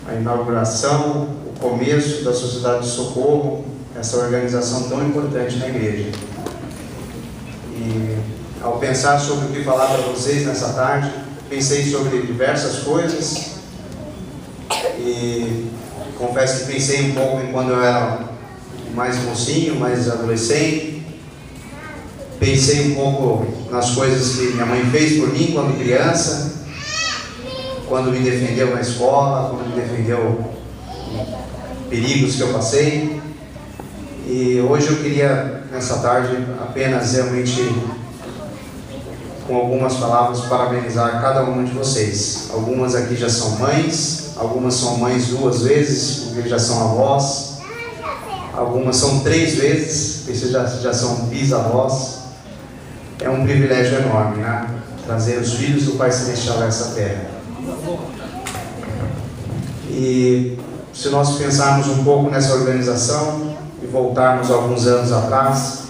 a inauguração, o começo da Sociedade de Socorro, essa organização tão importante na igreja. E ao pensar sobre o que falar para vocês nessa tarde, pensei sobre diversas coisas e confesso que pensei um pouco em quando eu era mais mocinho, mais adolescente. Pensei um pouco nas coisas que minha mãe fez por mim quando criança, quando me defendeu na escola, quando me defendeu em perigos que eu passei. E hoje eu queria, nessa tarde, apenas realmente, com algumas palavras, parabenizar cada uma de vocês. Algumas aqui já são mães, algumas são mães 2 vezes, porque já são avós. Algumas são 3 vezes, porque já são bisavós. É um privilégio enorme, né? Trazer os filhos do Pai Celestial a essa terra. E se nós pensarmos um pouco nessa organização e voltarmos alguns anos atrás,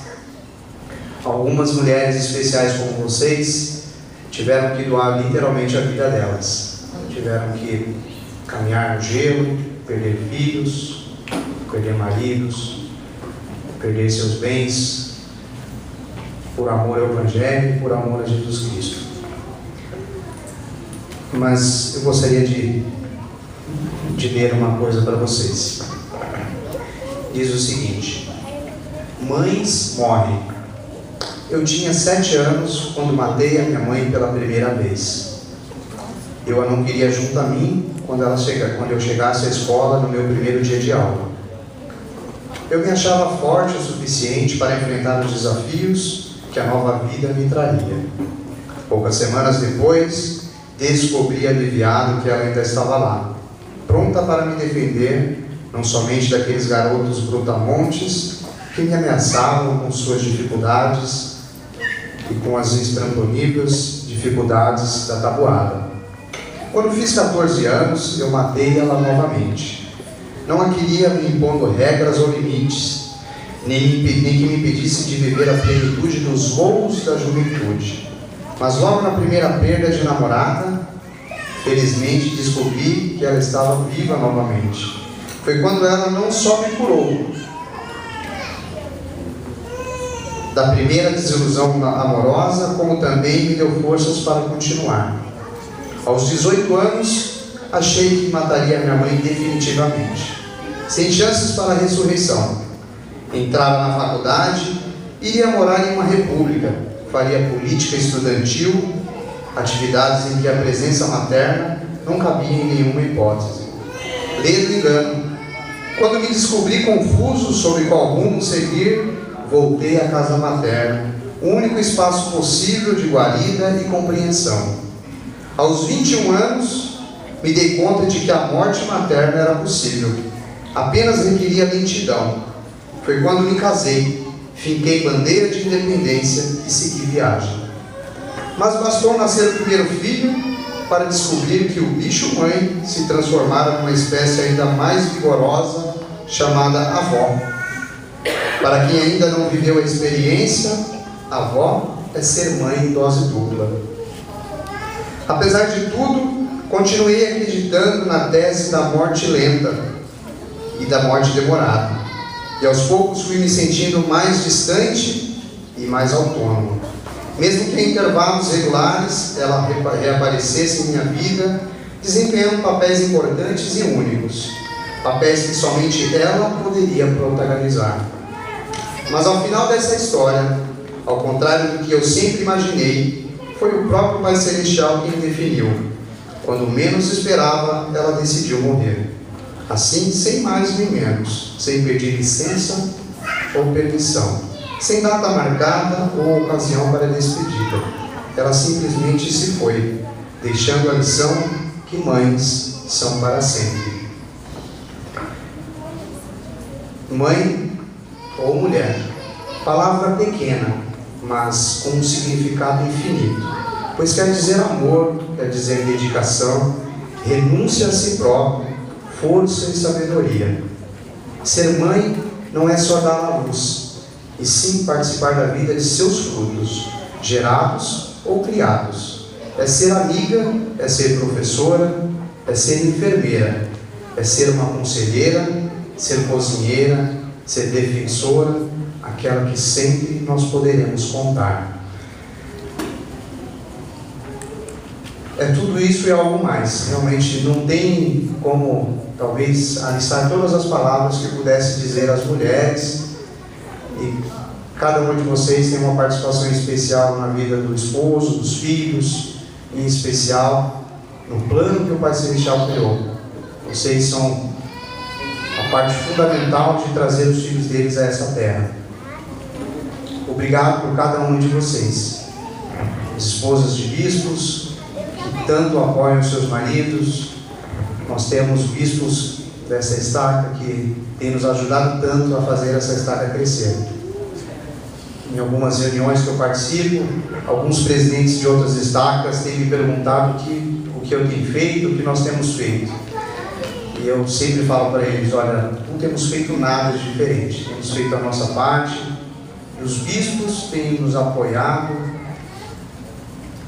algumas mulheres especiais como vocês tiveram que doar literalmente a vida delas. Tiveram que caminhar no gelo, perder filhos, perder maridos, perder seus bens, por amor ao Evangelho, por amor a Jesus Cristo. Mas eu gostaria de ler uma coisa para vocês. Diz o seguinte: mães morrem. Eu tinha 7 anos quando matei a minha mãe pela primeira vez. Eu a não queria junto a mim quando eu chegasse à escola no meu primeiro dia de aula. Eu me achava forte o suficiente para enfrentar os desafios que a nova vida me traria. Poucas semanas depois, descobri aliviado que ela ainda estava lá, pronta para me defender, não somente daqueles garotos brutamontes que me ameaçavam com suas dificuldades e com as intransponíveis dificuldades da tabuada. Quando fiz 14 anos, eu matei ela novamente. Não a queria me impondo regras ou limites, nem que me impedisse de viver a plenitude dos voos da juventude. Mas logo na primeira perda de namorada, felizmente descobri que ela estava viva novamente. Foi quando ela não só me curou da primeira desilusão amorosa, como também me deu forças para continuar. Aos 18 anos, achei que mataria minha mãe definitivamente, sem chances para a ressurreição. Entrava na faculdade, iria morar em uma república, faria política estudantil, atividades em que a presença materna não cabia em nenhuma hipótese. Ledo engano. Quando me descobri confuso sobre qual rumo seguir, voltei à casa materna, o único espaço possível de guarida e compreensão. Aos 21 anos, me dei conta de que a morte materna era possível, apenas requeria lentidão. Foi quando me casei, finquei bandeira de independência e segui viagem. Mas bastou nascer o primeiro filho para descobrir que o bicho-mãe se transformara numa espécie ainda mais vigorosa, chamada avó. Para quem ainda não viveu a experiência, avó é ser mãe em dose dupla. Apesar de tudo, continuei acreditando na tese da morte lenta e da morte demorada. E aos poucos fui me sentindo mais distante e mais autônomo. Mesmo que em intervalos regulares ela reaparecesse em minha vida, desempenhando papéis importantes e únicos, papéis que somente ela poderia protagonizar. Mas ao final dessa história, ao contrário do que eu sempre imaginei, foi o próprio Pai Celestial quem definiu. Quando menos esperava, ela decidiu morrer. Assim, sem mais nem menos, sem pedir licença ou permissão, sem data marcada ou ocasião para despedida. Ela simplesmente se foi, deixando a lição que mães são para sempre. Mãe ou mulher, palavra pequena, mas com um significado infinito, pois quer dizer amor, quer dizer dedicação, renúncia a si próprio, força e sabedoria. Ser mãe não é só dar à luz, e sim participar da vida de seus frutos, gerados ou criados. É ser amiga, é ser professora, é ser enfermeira, é ser uma conselheira, ser cozinheira, ser defensora, aquela que sempre nós poderemos contar. É tudo isso e algo mais. Realmente não tem como, talvez, alistar todas as palavras que pudesse dizer às mulheres. E cada um de vocês tem uma participação especial na vida do esposo, dos filhos, em especial no plano que o Pai Celestial criou. Vocês são a parte fundamental de trazer os filhos deles a essa terra. Obrigado por cada um de vocês. As esposas de bispos, que tanto apoiam seus maridos. Nós temos bispos dessa estaca que têm nos ajudado tanto a fazer essa estaca crescer. Em algumas reuniões que eu participo, alguns presidentes de outras estacas têm me perguntado o que eu tenho feito, o que nós temos feito. E eu sempre falo para eles, olha, não temos feito nada de diferente, temos feito a nossa parte, e os bispos têm nos apoiado,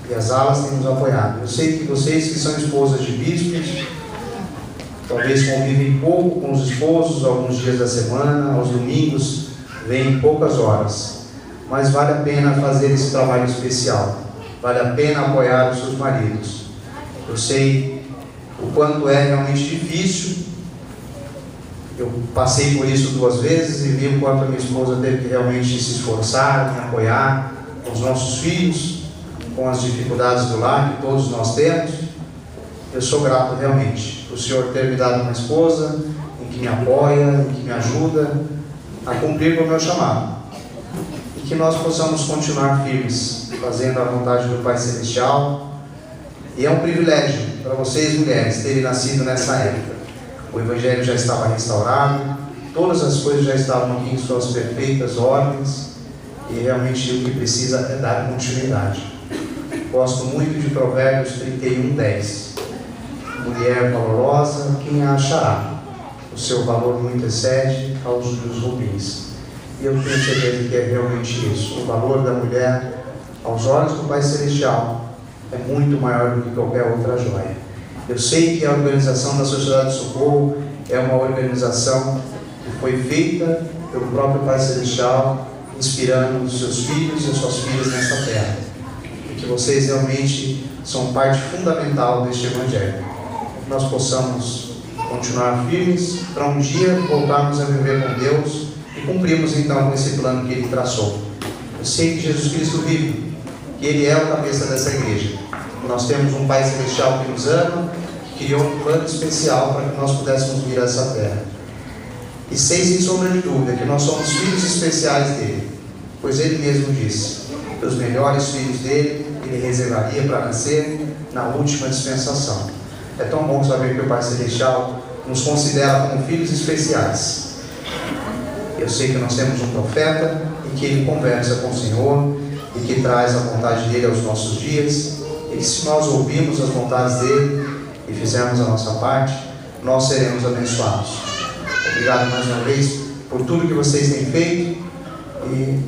e as alas têm nos apoiado. Eu sei que vocês que são esposas de bispos, talvez convivem pouco com os esposos, alguns dias da semana, aos domingos, vêm poucas horas. Mas vale a pena fazer esse trabalho especial, vale a pena apoiar os seus maridos. Eu sei o quanto é realmente difícil, eu passei por isso 2 vezes e vi o quanto a minha esposa teve que realmente se esforçar, me apoiar com os nossos filhos, com as dificuldades do lar que todos nós temos. Eu sou grato realmente por o Senhor ter me dado uma esposa em que me apoia, em que me ajuda a cumprir com o meu chamado. E que nós possamos continuar firmes, fazendo a vontade do Pai Celestial. E é um privilégio para vocês, mulheres, terem nascido nessa época. O Evangelho já estava restaurado, todas as coisas já estavam aqui em suas perfeitas ordens, e realmente o que precisa é dar continuidade. Gosto muito de Provérbios 31:10. Mulher valorosa, quem a achará? O seu valor muito excede aos dos rubins. E eu tenho certeza que é realmente isso. O valor da mulher, aos olhos do Pai Celestial, é muito maior do que qualquer outra joia. Eu sei que a organização da Sociedade de Socorro é uma organização que foi feita pelo próprio Pai Celestial, inspirando os seus filhos e as suas filhas nessa terra. E que vocês realmente são parte fundamental deste Evangelho. Que nós possamos continuar firmes para um dia voltarmos a viver com Deus e cumprirmos então com esse plano que Ele traçou. Eu sei que Jesus Cristo vive, que Ele é o cabeça dessa igreja. Nós temos um Pai Celestial que nos ama, que criou um plano especial para que nós pudéssemos vir a essa terra. E sei sem sombra de dúvida que nós somos filhos especiais dele, pois Ele mesmo disse que os melhores filhos dele Ele reservaria para nascer na última dispensação. É tão bom saber que o Pai Celestial nos considera como filhos especiais. Eu sei que nós temos um profeta e que ele conversa com o Senhor e que traz a vontade dele aos nossos dias, e que se nós ouvirmos as vontades dele e fizermos a nossa parte, nós seremos abençoados. Obrigado mais uma vez por tudo que vocês têm feito, e